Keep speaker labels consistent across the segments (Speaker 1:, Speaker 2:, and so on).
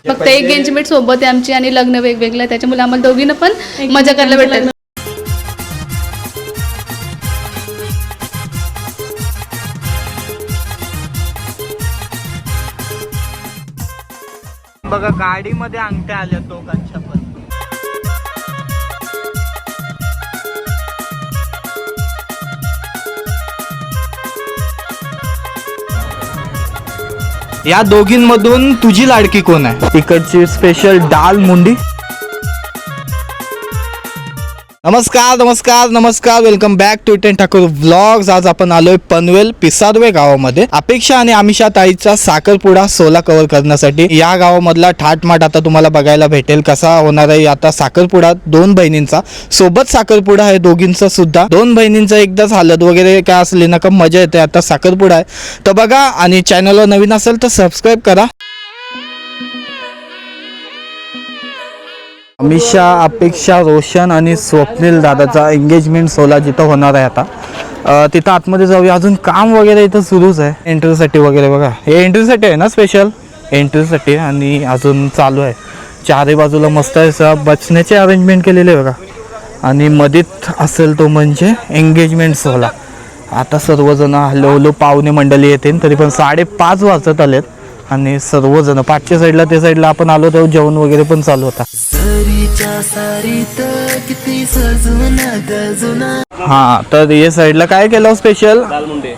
Speaker 1: फक्त एक एंगेजमेंट सोबत आहे आमची आणि लग्न वेगवेगळं आहे, त्याच्यामुळे आम्हाला दोघींना पण मजा करायला भेटेल.
Speaker 2: बघा गाडीमध्ये अंगठ्या आल्या दोघांच्या पण. या दोघींमधून तुझी लाडकी कोण आहे? तिकडची स्पेशल दाल मुंडी. नमस्कार नमस्कार नमस्कार, welcome back to Iten Thakur vlogs. आज आपण आलोय पनवेल पिसादवे गावामध्ये अपेक्षा आणि आमिषा ताईचा साखरपुडा सोला कव्हर करण्यासाठी. या गावामधला ठाटमाट आता तुम्हाला बघायला भेटेल कसा होणार आहे आता साखरपुडा. दोन बहिणींचा सोबत साखरपुडा आहे, दोघींचा सुद्धा. दोन बहिणींचा एकदाच हालत वगैरे काय असली नका मजा येते. आता साखरपुडा आहे तर बघा, आणि चॅनलवर नवीन असेल तर सबस्क्राईब करा. अमिषा, अपेक्षा, रोशन आणि स्वप्नील दादाचा एंगेजमेंट सोला जिथं होणार आहे आता तिथं आतमध्ये जाऊया. अजून काम वगैरे इथं सुरूच आहे एंट्रीसाठी वगैरे. बघा हे एंट्रीसाठी आहे ना, स्पेशल एंट्रीसाठी. आणि अजून चालू आहे. चारही बाजूला मस्त आहे बसण्याचे अरेंजमेंट केलेले आहे बघा. आणि मधीत असेल तो म्हणजे एंगेजमेंट सोला. आता सर्वजण हळूहळू पाहुणे मंडळी येतील, तरी पण 5:30 वाजत आलेत. आणि सर्वजण पाठच्या साईडला त्या साईडला आपण आलो तेव्हा जेवण वगैरे पण चालू होता. हा, तर हे साईडला काय केलं स्पेशल,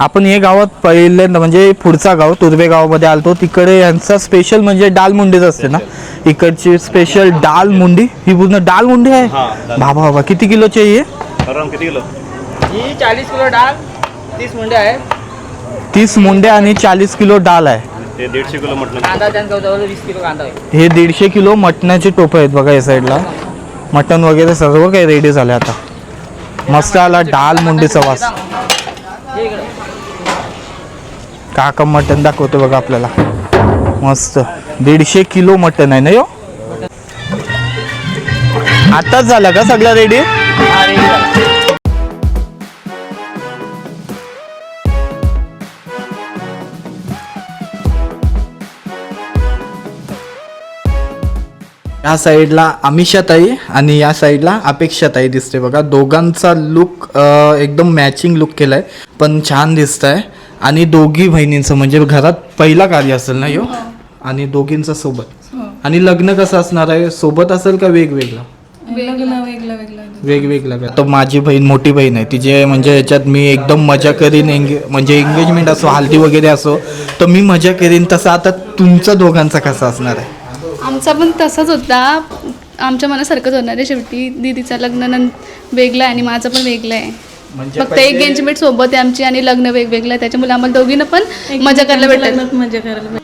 Speaker 2: आपण हे गावात पहिल्यांदा म्हणजे पुढचा गाव तुर्भे गावामध्ये आलतो. तिकडे यांचा स्पेशल म्हणजे डाल मुंडीच असते ना. इकडची स्पेशल डाल मुंडी, ही पूर्ण डाल मुंडी आहे. बाबा बाबा किती किलोची आहे?
Speaker 3: किती किलो?
Speaker 2: ही 40 किलो डाळ, 30 मुंडे आहे.
Speaker 1: 30 मुंड्या आणि 40 किलो डाल आहे.
Speaker 3: हे 150 किलो मटण.
Speaker 2: कांदा त्यांचा 20 किलो कांदा आहे.
Speaker 1: हे 150 किलो मटणाचे टोप आहेत बघा. या साईडला मटण वगैरे सर्व काही रेडी झाले. आता मस्त आला डाल मुंडीचा वास. काका मटण दाखवतो बघा आपल्याला. मस्त 150 किलो मटण आहे ना यो. आताच झाला का सगळं रेडी? या साईडला अमिषा ताई आणि या साईडला अपेक्षा ताई दिसते बघा. दोघांचा लुक एकदम मॅचिंग लुक केलाय, पण छान दिसत आहे. आणि दोघी बहिणींचं म्हणजे घरात पहिला कार्य असेल ना यो. आणि दोघींचा सोबत. आणि लग्न कसं असणार आहे, सोबत असेल का वेगवेगळं? वेगवेगळं. तर माझी बहीण मोठी बहीण आहे, तिचे म्हणजे याच्यात मी एकदम मजा करीन. म्हणजे एंगेजमेंट असो, हल्दी वगैरे असो तर मी मजा करीन. तसं आता तुमचा दोघांचा कसा असणार आहे? आमचा पण तसाच होता, आमच्या मनासारखंच होणार आहे. शेवटी दीदीचं लग्न वेगळं आहे आणि माझं पण वेगळं आहे. फक्त एक एंगेजमेंट सोबत आहे आमची आणि लग्न वेगवेगळं आहे, त्याच्यामुळे आम्हाला दोघींना पण मजा करायला भेटेल.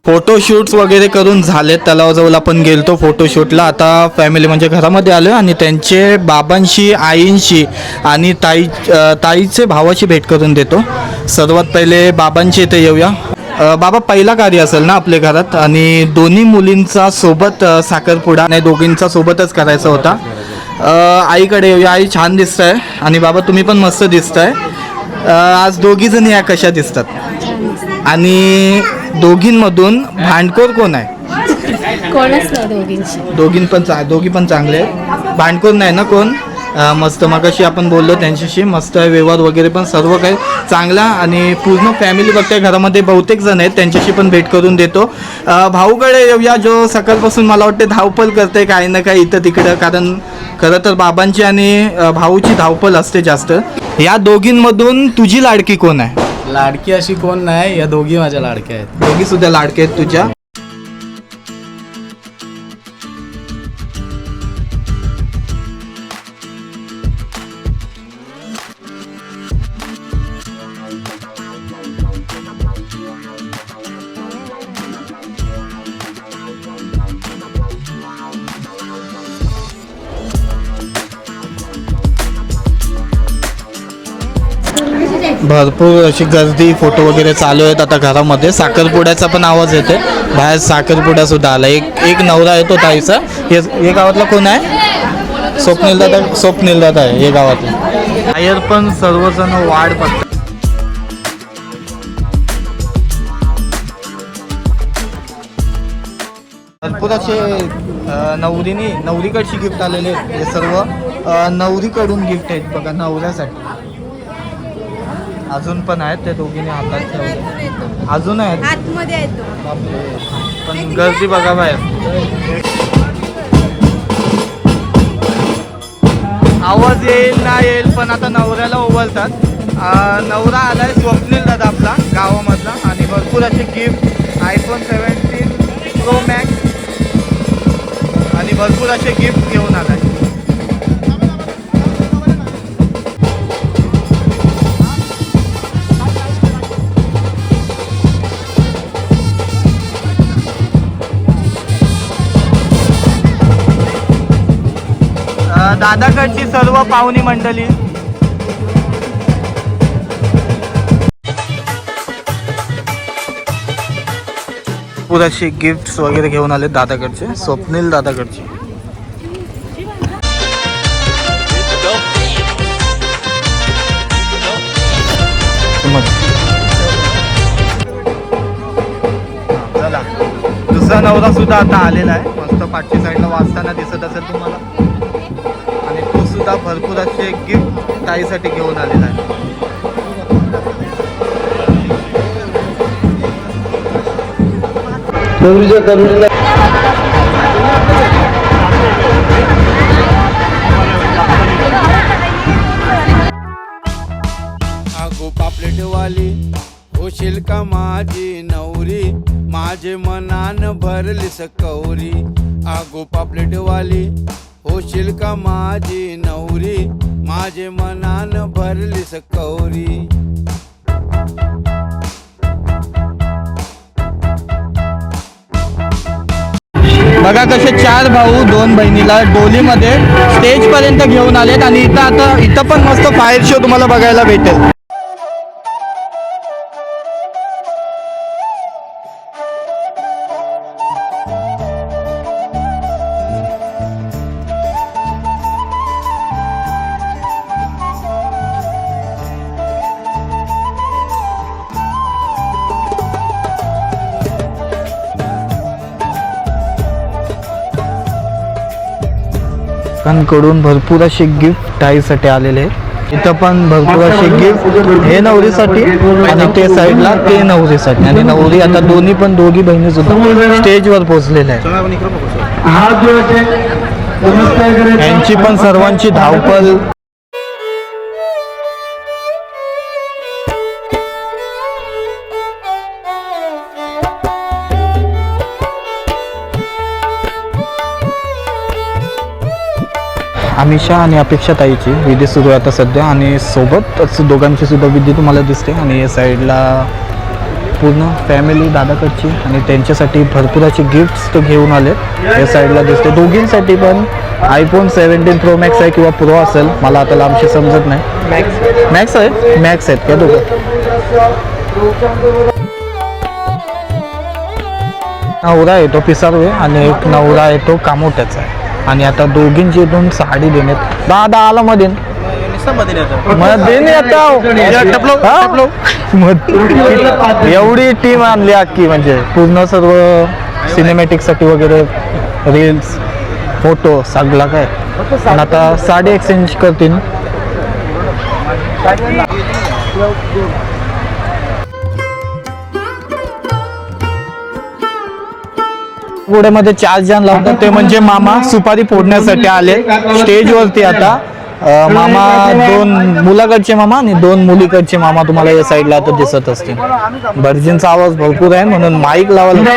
Speaker 2: फोटोशूट्स वगैरे करून झालेत. तलावाजवळ आपण गेलतो फोटोशूटला. आता फॅमिली म्हणजे घरामध्ये आलो आणि त्यांचे बाबांशी, आईंशी आणि ताईचे भावाची भेट करून देतो. सर्वात पहिले बाबांच्या इथे येऊया. बाबा, पहिला कार्य असेल ना आपल्या घरात, आणि दोन्ही मुलींचा सोबत साखरपुडा नाही, दोघींचा सोबतच करायचा होता. आईकडे येऊया. आई छान दिसत आहे आणि बाबा तुम्ही पण मस्त दिसत आहे. आज दोघी जण या कशा दिसतात? आणि दोघींमधून भांडखोर कोण आहे?
Speaker 4: कोणच नाही.
Speaker 2: दोघी पण चांगले आहेत. भांडखोर नाही ना कोण? मस्त. मगाशी आपण बोललो त्यांच्याशी. मस्त आहे व्यवहार वगैरे पण सर्व काही चांगला. आणि पूर्ण फॅमिली बघताय घरामध्ये बहुतेक जण आहेत, त्यांच्याशी पण भेट करून देतो. भाऊकडे येऊया, जो सकाळपासून मला वाटते धावपळ करते काही ना काही इथं तिकडं. कारण खरं तर बाबांची आणि भाऊची धावपळ असते जास्त. या दोघींमधून तुझी लाडकी कोण आहे?
Speaker 5: लाडकी अशी कोण नाही, या दोघी माझ्या लाडक्या आहेत.
Speaker 2: दोघी सुद्धा लाडके आहेत तुझ्या. भरपूर अशी गर्दी, फोटो वगैरे चालू आहेत आता घरामध्ये. साखरपुड्याचा पण आवाज येते बाहेर. साखरपुडा सुद्धा आला. एक नवरा येतो ताईचा. हे गावातला कोण आहे? स्वप्नील दादा आहे हे गावातलं. बाहेर पण सर्वजण वाढ बघतात. भरपूर असे नवरीकडची गिफ्ट आलेले आहेत. हे सर्व नवरीकडून गिफ्ट आहेत बघा नवऱ्यासाठी. अजून पण आहेत ते दोघींनी हातात ठेवले. अजून आहेत
Speaker 4: आतमध्ये येतो.
Speaker 2: बापरे. पण गर्दी बघा बाहेर. आवाज येईल ना येईल पण आता नवऱ्याला ओवाळतात. नवरा आलाय स्वप्नील दादा आपला गावामधला. आणि भरपूर असे गिफ्ट iPhone 17 Pro Max आणि भरपूर असे गिफ्ट घेऊन आलाय. दादाकडची सर्व पाहुणी मंडळी. पुराशी गिफ्ट्स वगैरे घेऊन आले दादाकडचे, स्वप्नील दादाकडचे. चला दुसरा नवरा सुद्धा आता आलेला आहे. मस्त पाठची साईडला वाचताना दिसत असेल तुम्हाला. आणि तो सुद्धा भरपूर असे गिफ्ट ताईसाठी घेऊन आलेला आहे.
Speaker 6: आगो पापलेटवाली होशील का माझी नवरी, माझे मनान भरली सकौरी. आगो पापलेटवाली होशील का माझी नवरी, माझे मनान भरली सकौरी.
Speaker 2: बघा कसे 4 भाऊ 2 बहिणीला डोलीमध्ये स्टेज पर्यंत घेऊन आलेत. आणि इथं पण मस्त फायर शो तुम्हाला बघायला भेटेल. कडून भरपूर असे गिफ्ट ताईसाठी आलेले आहेत. इथं पण भरपूर असे गिफ्ट हे नवरीसाठी आणि ते साईडला ते नवरीसाठी. आणि नवरी आता दोघी बहिणी सुद्धा स्टेजवर पोहोचलेल्या आहेत. यांची पण सर्वांची धावपळ. अमिषा आणि अपेक्षा ताईची विधी सुरू आहे आता सध्या. आणि सोबतच दोघांची सुद्धा विधी तुम्हाला दिसते. आणि या साईडला पूर्ण फॅमिली दादाकडची आणि त्यांच्यासाठी भरपूर असे गिफ्ट्स तो घेऊन आले. या साईडला दिसते दोघींसाठी पण iPhone 17 Pro Max आहे किंवा प्रो असेल, मला आता लांबशी समजत नाही. मॅक्स आहे, मॅक्स आहेत का दोघं. नवरा येतो पिसारवे आणि एक नवरा येतो कामोट्याचा आहे. आणि आता दोघींची इथून साडी देण्यात दादा आला मध्ये एवढी टीम आणली अख्खी. म्हणजे पूर्ण सर्व सिनेमॅटिक साठी वगैरे रील्स फोटो सगळा काय. पण आता साडी एक्सचेंज करतील. पुढ्यामध्ये 4 जण लावतात ते म्हणजे मामा सुपारी फोडण्यासाठी आले स्टेजवरती. आता मामा 2 मुलाकडचे मामा आणि 2 मुलीकडचे मामा तुम्हाला या साईडला आता दिसत असतील. भर्जींचा आवाज भरपूर आहे म्हणून माईक लावायला.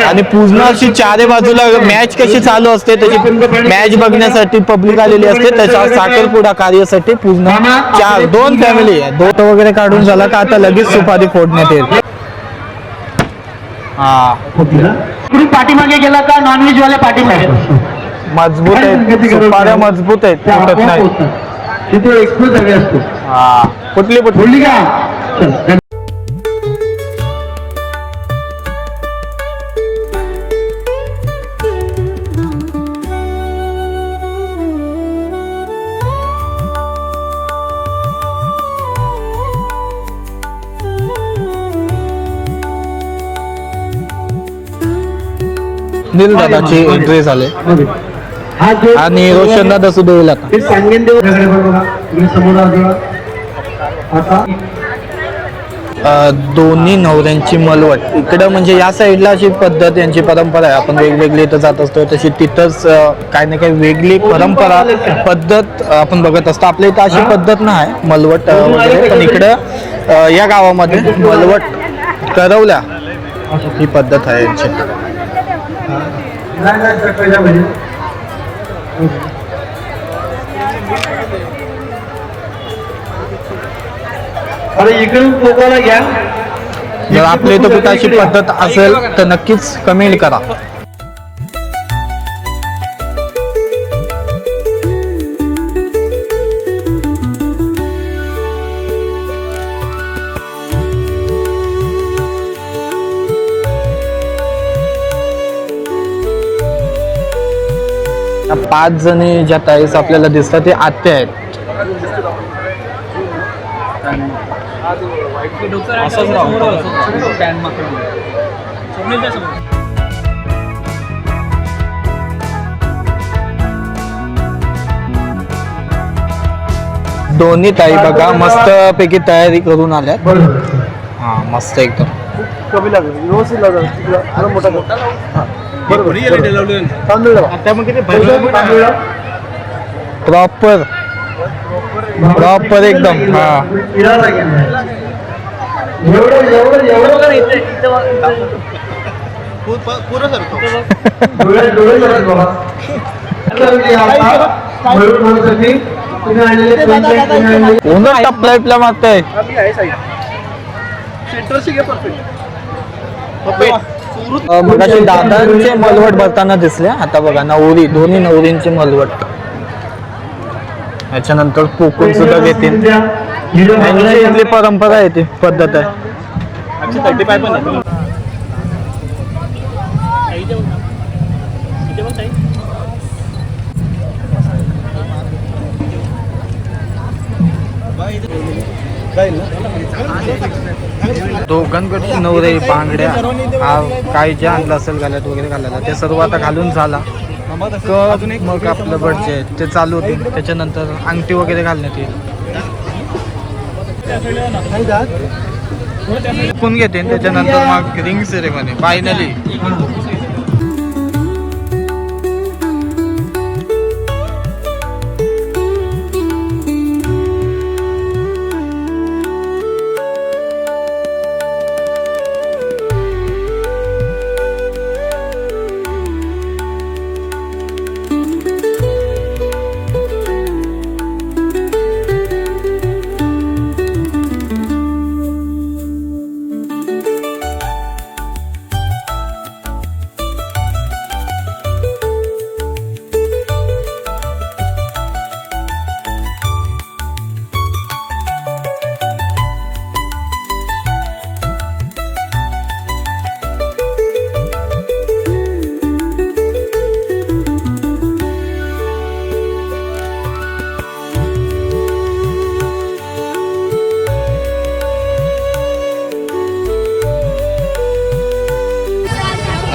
Speaker 2: आणि पूर्ण अशी 4 बाजूला मॅच कशी चालू असते त्याची मॅच बघण्यासाठी पब्लिक आलेली असते. त्याच्या साखरपुडा कार्यासाठी पूर्ण 2 फॅमिली आहे. दोट वगैरे काढून झाला का आता लगेच सुपारी फोडण्यात येईल.
Speaker 7: पाठीमागे गेला का नॉनव्हेज वाले पाठीमागे.
Speaker 2: मजबूत आहेत, सुपाऱ्या मजबूत आहेत, फुटत नाही.
Speaker 7: तिथे एक्सप्रेस हवे असतो.
Speaker 2: हा कुठली
Speaker 7: बोलली का?
Speaker 2: नील दादाची एंट्री झाली
Speaker 7: हा जो
Speaker 2: आणि रोशन दादा सुद्धा येईल आता.
Speaker 7: ते सांगेन देऊ बघा तुम्ही समोर आला आता
Speaker 2: दोन्ही नवऱ्यांची मलवट इकडं म्हणजे या साईडला अशी पद्धत यांची परंपरा आहे. आपण वेगवेगळी इथं जात असतो तशी तिथंच काही ना काही वेगळी परंपरा पद्धत आपण बघत असतो. आपल्या इथं अशी पद्धत नाही मलवट वगैरे, पण इकडं या गावामध्ये मलवट करवल्या ही पद्धत आहे यांची.
Speaker 7: अरे इकडून कोकाला घ्या.
Speaker 2: जर आपल्या इथं कुठं अशी पद्धत असेल तर नक्कीच कमेंट करा. या 5 जणी ज्या ताईस आपल्याला दिसतात ते आत्या आहेत. दोन्ही ताई बघा मस्त पैकी तयारी करून आल्यात. हा मस्त एकदम. प्रॉपर प्रॉपर एकदम. हा कोण टपला मागताय. मगाशी दादांचे मलवट भरताना दिसले. आता बघा नवरी दोन्ही नवरींचे मलवट. याच्यानंतर पोकून सुद्धा घेतील. यांची इथली परंपरा आहे ती पद्धत आहे. दोघांकडचे नवरे बांगड्या काय जे आणलं असेल गळ्यात वगैरे घालायला ते सर्व आता घालून झाला. मग आपलं बडजेट ते चालू होतील. त्याच्यानंतर अंगठी वगैरे घालण्यात येईल. कोण घेते त्याच्यानंतर मग रिंग सेरेमनी फायनली.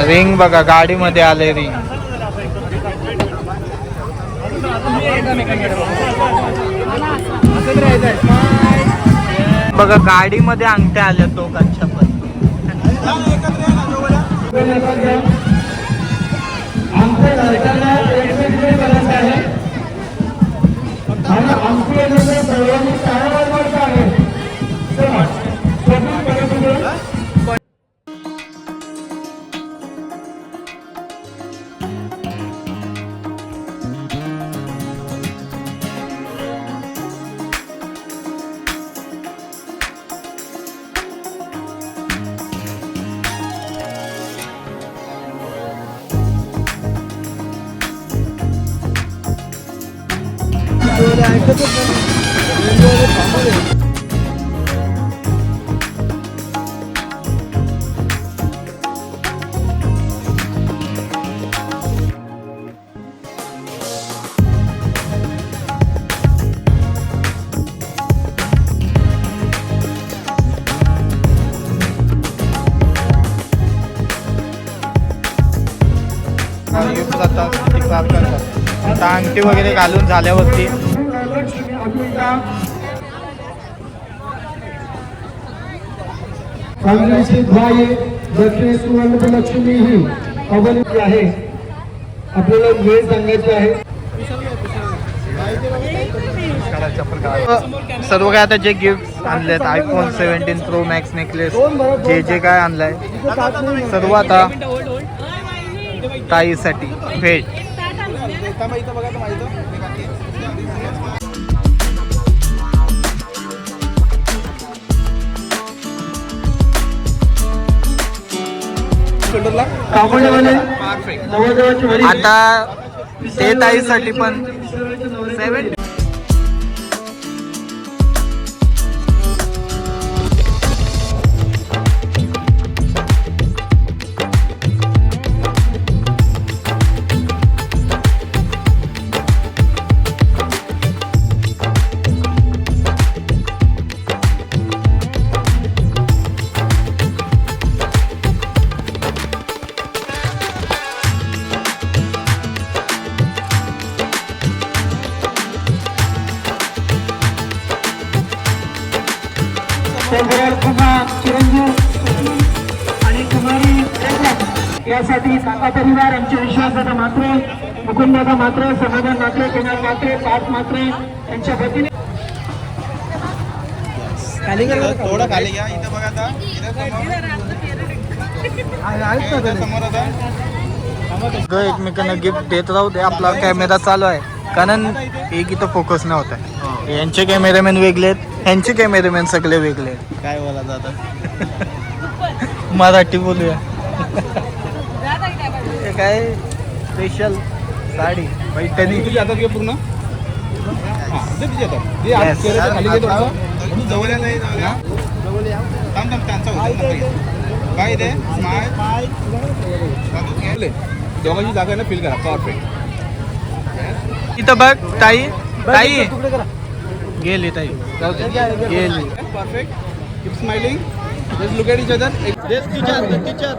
Speaker 2: रिंग बघा गाडीमध्ये आले रिंग. बघा गाडीमध्ये अंगठ्या आल्या दोघांच्या पण. गिफ्ट जातात ती प्राप्त करतात. आता अंगठी वगैरे घालून झाल्यावरती
Speaker 7: सांगलीची ध्वाये दक्षिण सुवर्णलक्ष्मी ही अवलंबी आहे. आपल्याला वेळ सांगायची आहे.
Speaker 2: सर्व काय आता जे गिफ्ट आणलेत आयफोन 17 प्रो मॅक्स नेकलेस जे जे काय आणलंय सर्व आता ताईसाठी भेट.
Speaker 7: कापडवाले नवरदेवाची वडील
Speaker 2: आता ते ताईसाठी पण 7
Speaker 7: चिरंजीव आणि कुमारी यासाठी काका परिवार आमचे विश्वासदादा मात्रे, मुकुंददादा मात्रे, समाधान मात्रे, कुणाल मात्रे, पाच मात्रे यांच्या वतीने
Speaker 2: थोडं खाली घ्या. इथं बघा आता एकमेकांना गिफ्ट देत राहू दे. आपला कॅमेरा चालू आहे कारण एक इथं फोकस नाही होत आहे. यांचे कॅमेरामॅन वेगळे आहेत, ह्यांचे कॅमेरामॅन सगळे वेगळे आहेत. काय बोला जातं मराठी बोलूया. हे काय स्पेशल साडी पैठणी पूर्ण
Speaker 5: दोघांची जागा ना फील करा परफेक्ट.
Speaker 2: इथं बघ ताई ताई गेली ताई गेली.
Speaker 5: Perfect. Keep smiling. Just look at each other.
Speaker 2: तिच्या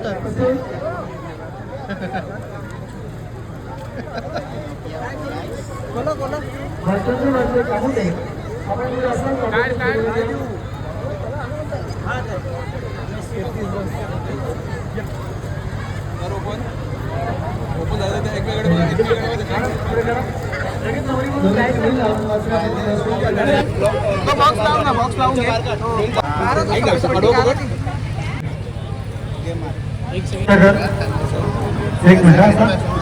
Speaker 5: बॉक्स लावून ना, बॉक्स लावून
Speaker 7: एक मिनिट